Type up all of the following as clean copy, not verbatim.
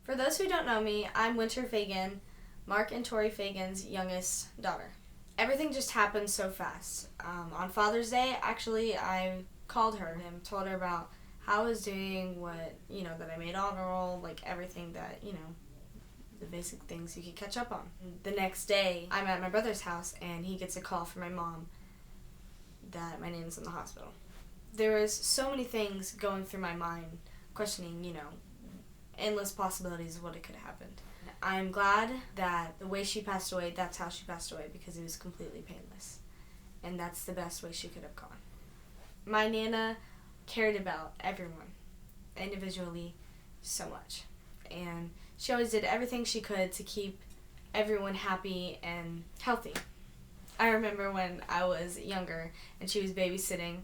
For those who don't know me, I'm Winter Fagan, Mark and Tori Fagan's youngest daughter. Everything just happened so fast. On Father's Day, actually, I called her and told her about how I was doing, that I made honor roll, everything that, the basic things you could catch up on. The next day, I'm at my brother's house, and he gets a call from my mom that my nana's in the hospital. There was so many things going through my mind, questioning, endless possibilities of what it could have happened. I'm glad that the way she passed away, that's how she passed away, because it was completely painless. And that's the best way she could have gone. My Nana cared about everyone, individually, so much. And she always did everything she could to keep everyone happy and healthy. I remember when I was younger and she was babysitting,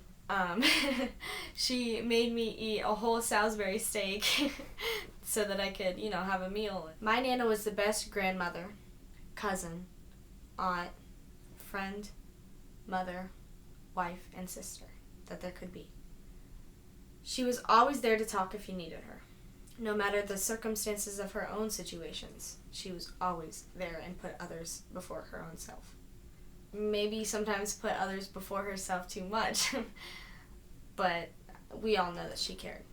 she made me eat a whole Salisbury steak so that I could, have a meal. My Nana was the best grandmother, cousin, aunt, friend, mother, wife, and sister that there could be. She was always there to talk if you needed her. No matter the circumstances of her own situations, she was always there and put others before her own self. Maybe sometimes put others before herself too much, but we all know that she cared.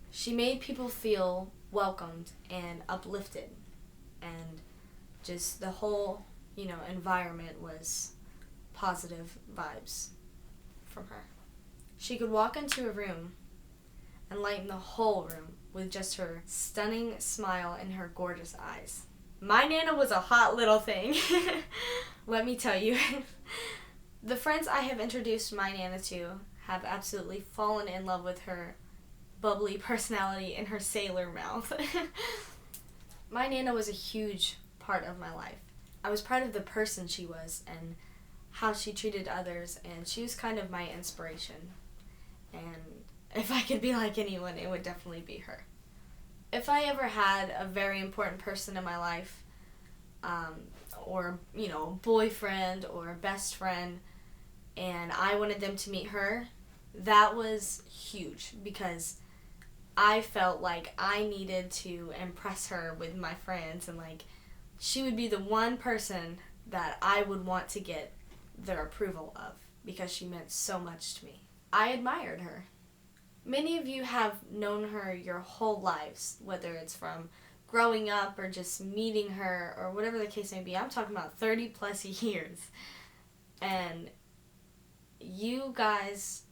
She made people feel welcomed and uplifted, and just the whole, environment was positive vibes from her. She could walk into a room and lighten the whole room with just her stunning smile and her gorgeous eyes. My Nana was a hot little thing. Let me tell you. The friends I have introduced my Nana to have absolutely fallen in love with her bubbly personality and her sailor mouth. My Nana was a huge part of my life. I was proud of the person she was and how she treated others, and she was kind of my inspiration. And if I could be like anyone, it would definitely be her. If I ever had a very important person in my life, or, a boyfriend or a best friend, and I wanted them to meet her, that was huge, because I felt like I needed to impress her with my friends, and she would be the one person that I would want to get their approval of, because she meant so much to me. I admired her. Many of you have known her your whole lives, whether it's from growing up or just meeting her or whatever the case may be. I'm talking about 30 plus years. And you guys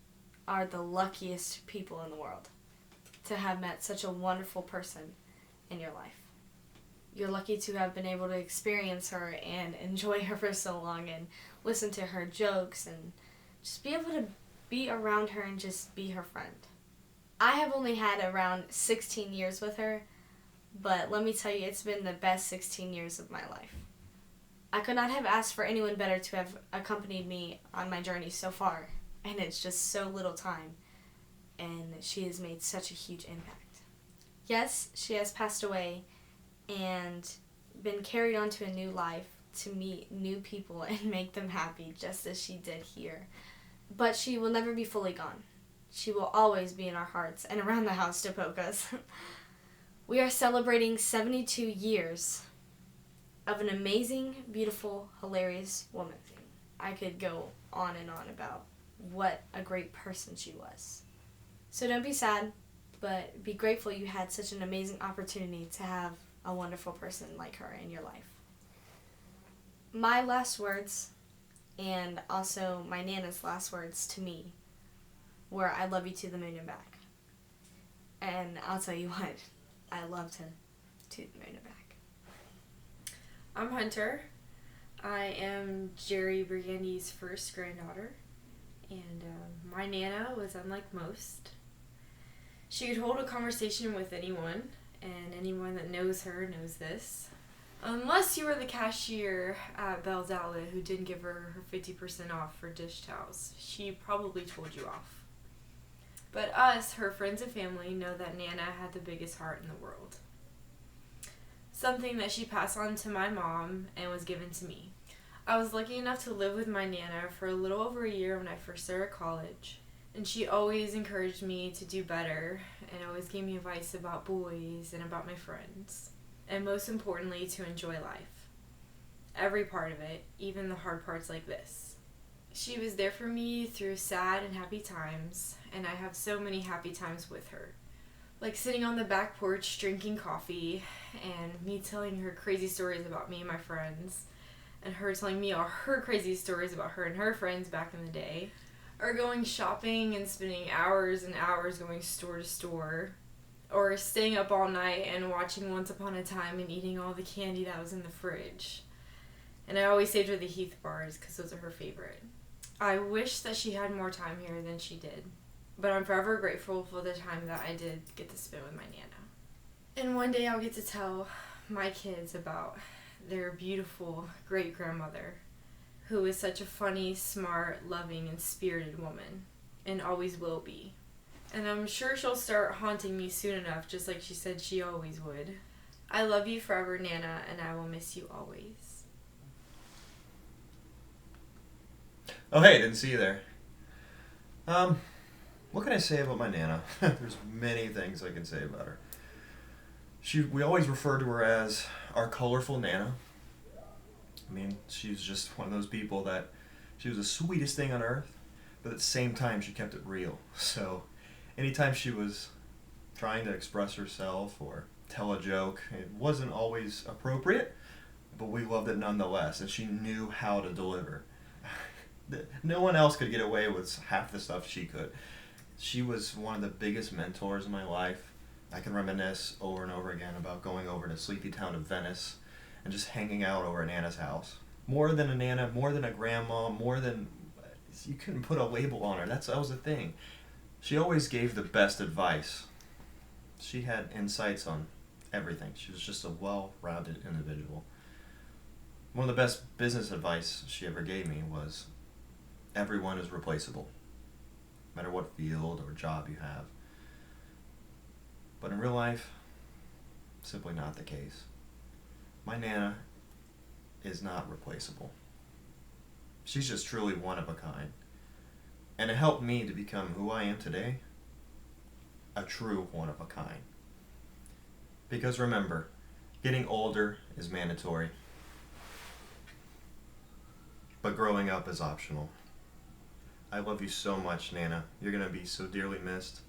are the luckiest people in the world to have met such a wonderful person in your life. You're lucky to have been able to experience her and enjoy her for so long and listen to her jokes and just be able to be around her and just be her friend. I have only had around 16 years with her, but let me tell you, it's been the best 16 years of my life. I could not have asked for anyone better to have accompanied me on my journey so far, and it's just so little time, and she has made such a huge impact. Yes, she has passed away and been carried on to a new life to meet new people and make them happy, just as she did here. But she will never be fully gone. She will always be in our hearts and around the house to poke us. We are celebrating 72 years of an amazing, beautiful, hilarious woman. I could go on and on about what a great person she was. So don't be sad, but be grateful you had such an amazing opportunity to have a wonderful person like her in your life. My last words, and also my Nana's last words to me, were I love you to the moon and back. And I'll tell you what, I loved her to the moon and back. I'm Hunter. I am Jerri Brigandi's first granddaughter, and my Nana was unlike most. She could hold a conversation with anyone, and anyone that knows her knows this. Unless you were the cashier at Bell's Outlet who didn't give her 50% off for dish towels. She probably told you off. But us, her friends and family, know that Nana had the biggest heart in the world. Something that she passed on to my mom and was given to me. I was lucky enough to live with my Nana for a little over a year when I first started college, And she always encouraged me to do better and always gave me advice about boys and about my friends. And most importantly, to enjoy life. Every part of it, even the hard parts like this. She was there for me through sad and happy times, and I have so many happy times with her. Like sitting on the back porch drinking coffee, and me telling her crazy stories about me and my friends, and her telling me all her crazy stories about her and her friends back in the day. Or going shopping and spending hours and hours going store to store. Or staying up all night and watching Once Upon a Time and eating all the candy that was in the fridge. And I always saved her the Heath bars because those are her favorite. I wish that she had more time here than she did. But I'm forever grateful for the time that I did get to spend with my Nana. And one day I'll get to tell my kids about their beautiful great-grandmother, who is such a funny, smart, loving, and spirited woman, and always will be. And I'm sure she'll start haunting me soon enough, just like she said she always would. I love you forever, Nana, and I will miss you always. Oh, hey, didn't see you there. What can I say about my Nana? There's many things I can say about her. We always refer to her as our colorful Nana. I mean, she's just one of those people that she was the sweetest thing on earth, but at the same time she kept it real. So anytime she was trying to express herself or tell a joke, it wasn't always appropriate, but we loved it nonetheless, and she knew how to deliver. No one else could get away with half the stuff she could. She was one of the biggest mentors in my life. I can reminisce over and over again about going over to sleepy town of Venice and just hanging out over at Nana's house. More than a Nana, more than a grandma, more than... You couldn't put a label on her. That was the thing. She always gave the best advice. She had insights on everything. She was just a well-rounded individual. One of the best business advice she ever gave me was, everyone is replaceable, no matter what field or job you have. But in real life, simply not the case. My Nana is not replaceable. She's just truly one of a kind. And it helped me to become who I am today, a true one of a kind. Because remember, getting older is mandatory, but growing up is optional. I love you so much, Nana. You're going to be so dearly missed.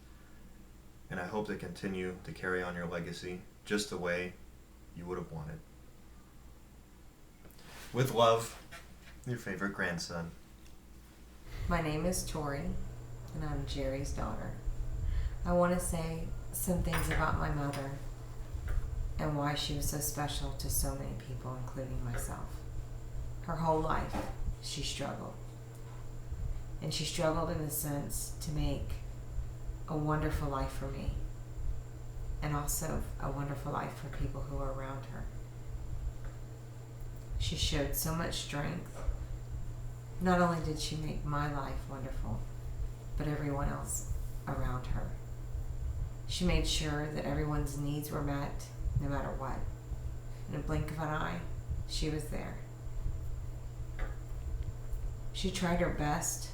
And I hope to continue to carry on your legacy just the way you would have wanted. With love, your favorite grandson. My name is Tori, and I'm Jerry's daughter. I want to say some things about my mother and why she was so special to so many people, including myself. Her whole life, she struggled. And she struggled in the sense to make a wonderful life for me, and also a wonderful life for people who are around her. She showed so much strength. Not only did she make my life wonderful, but everyone else around her. She made sure that everyone's needs were met, no matter what. In a blink of an eye, she was there. She tried her best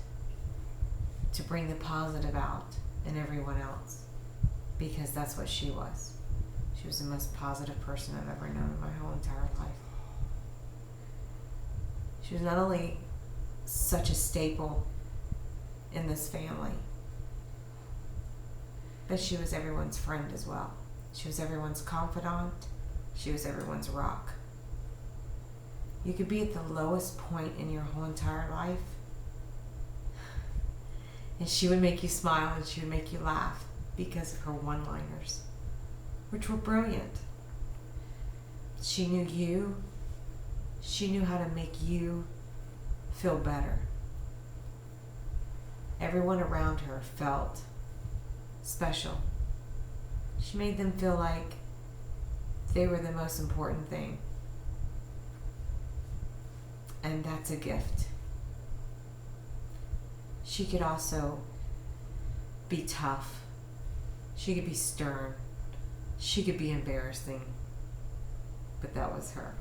to bring the positive out in everyone else, because that's what she was. She was the most positive person I've ever known in my whole entire life. She was not only such a staple in this family, but she was everyone's friend as well. She was everyone's confidant. She was everyone's rock. You could be at the lowest point in your whole entire life, and she would make you smile and she would make you laugh because of her one-liners, which were brilliant. She knew you. She knew how to make you feel better. Everyone around her felt special. She made them feel like they were the most important thing. And that's a gift. She could also be tough. She could be stern. She could be embarrassing. But that was her.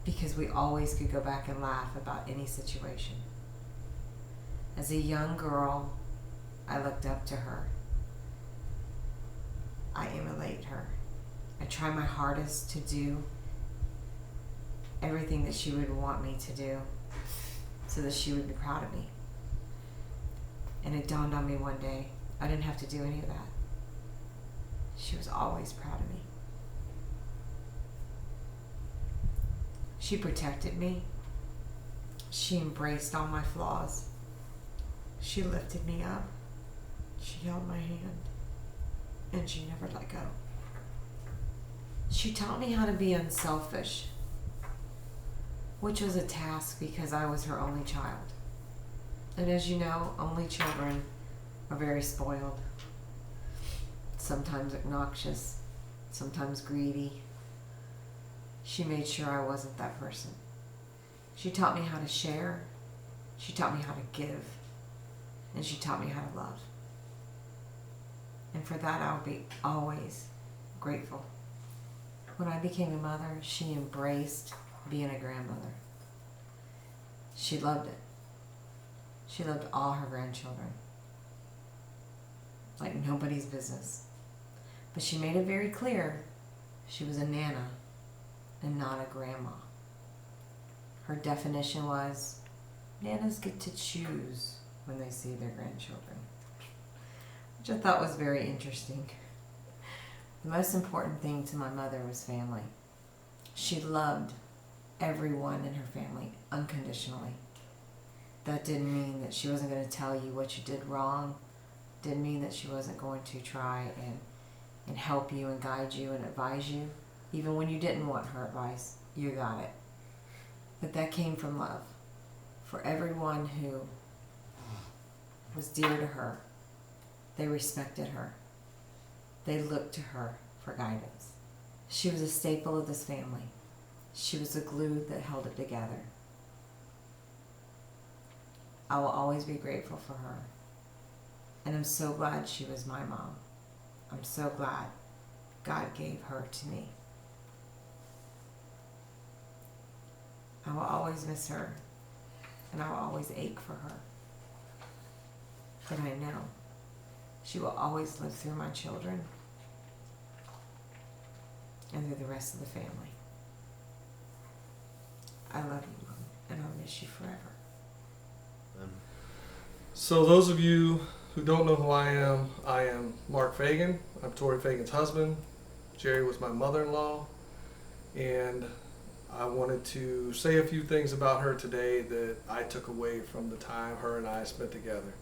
Because we always could go back and laugh about any situation. As a young girl, I looked up to her. I emulate her. I try my hardest to do everything that she would want me to do so that she would be proud of me. And it dawned on me one day, I didn't have to do any of that. She was always proud of me. She protected me. She embraced all my flaws. She lifted me up. She held my hand. And she never let go. She taught me how to be unselfish, which was a task because I was her only child. And as you know, only children are very spoiled. Sometimes obnoxious, sometimes greedy. She made sure I wasn't that person. She taught me how to share. She taught me how to give. And she taught me how to love. And for that, I'll be always grateful. When I became a mother, she embraced being a grandmother. She loved it. She loved all her grandchildren like nobody's business. But she made it very clear she was a nana and not a grandma. Her definition was, nanas get to choose when they see their grandchildren, which I thought was very interesting. The most important thing to my mother was family. She loved everyone in her family unconditionally. That didn't mean that she wasn't going to tell you what you did wrong. Didn't mean that she wasn't going to try and help you and guide you and advise you. Even when you didn't want her advice, you got it. But that came from love. For everyone who was dear to her, they respected her. They looked to her for guidance. She was a staple of this family. She was the glue that held it together. I will always be grateful for her. And I'm so glad she was my mom. I'm so glad God gave her to me. I will always miss her, and I will always ache for her. But I know she will always live through my children and through the rest of the family. I love you, Mom, and I'll miss you forever. So those of you who don't know who I am Mark Fagan. I'm Tori Fagan's husband. Jerri was my mother-in-law, and I wanted to say a few things about her today that I took away from the time her and I spent together.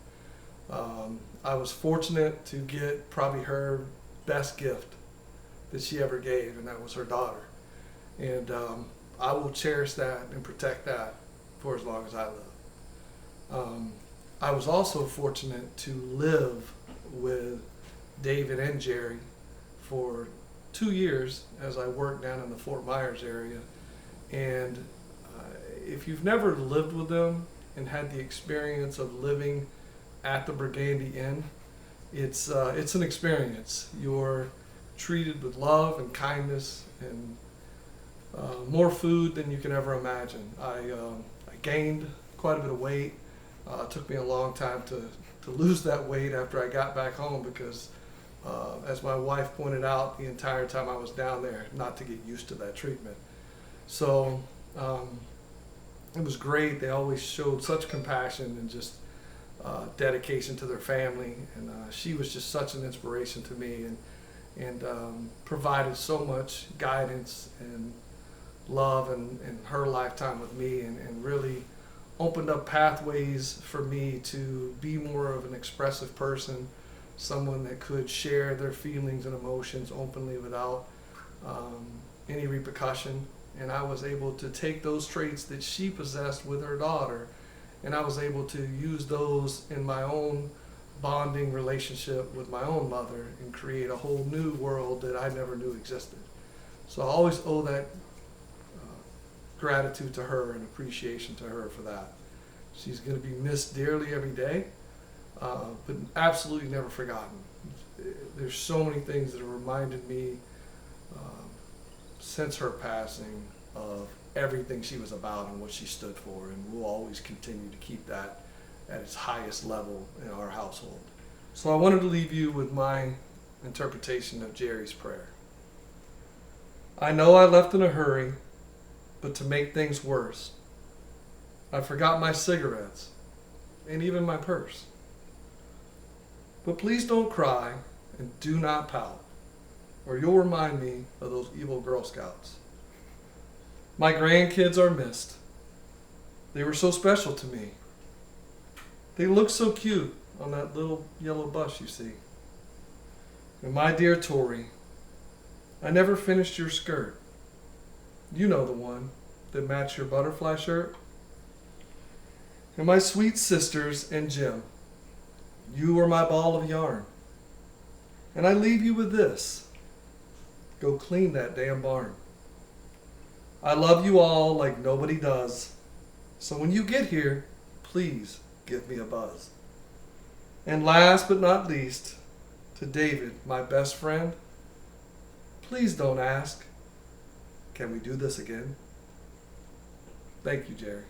I was fortunate to get probably her best gift that she ever gave, and that was her daughter. And I will cherish that and protect that for as long as I live. I was also fortunate to live with David and Jerri for 2 years as I worked down in the Fort Myers area. And if you've never lived with them and had the experience of living at the Brigandi Inn, it's an experience. You're treated with love and kindness and more food than you can ever imagine. I gained quite a bit of weight. It took me a long time to lose that weight after I got back home because, as my wife pointed out the entire time I was down there, not to get used to that treatment. So it was great. They always showed such compassion and just dedication to their family. And she was just such an inspiration to me and provided so much guidance and love in her lifetime with me and really opened up pathways for me to be more of an expressive person, someone that could share their feelings and emotions openly without any repercussion. And I was able to take those traits that she possessed with her daughter, and I was able to use those in my own bonding relationship with my own mother and create a whole new world that I never knew existed. So I always owe that gratitude to her and appreciation to her for that. She's going to be missed dearly every day, but absolutely never forgotten. There's so many things that have reminded me since her passing of everything she was about and what she stood for, and we'll always continue to keep that at its highest level in our household. So I wanted to leave you with my interpretation of Jerry's prayer. I know I left in a hurry, but to make things worse, I forgot my cigarettes and even my purse. But please don't cry and do not pout, or you'll remind me of those evil Girl Scouts. My grandkids are missed. They were so special to me. They looked so cute on that little yellow bus you see. And my dear Tori, I never finished your skirt. You know the one that matched your butterfly shirt. And my sweet sisters and Jim, you were my ball of yarn. And I leave you with this. Go clean that damn barn. I love you all like nobody does. So when you get here, please give me a buzz. And last but not least, to David, my best friend, please don't ask, can we do this again? Thank you, Jerry.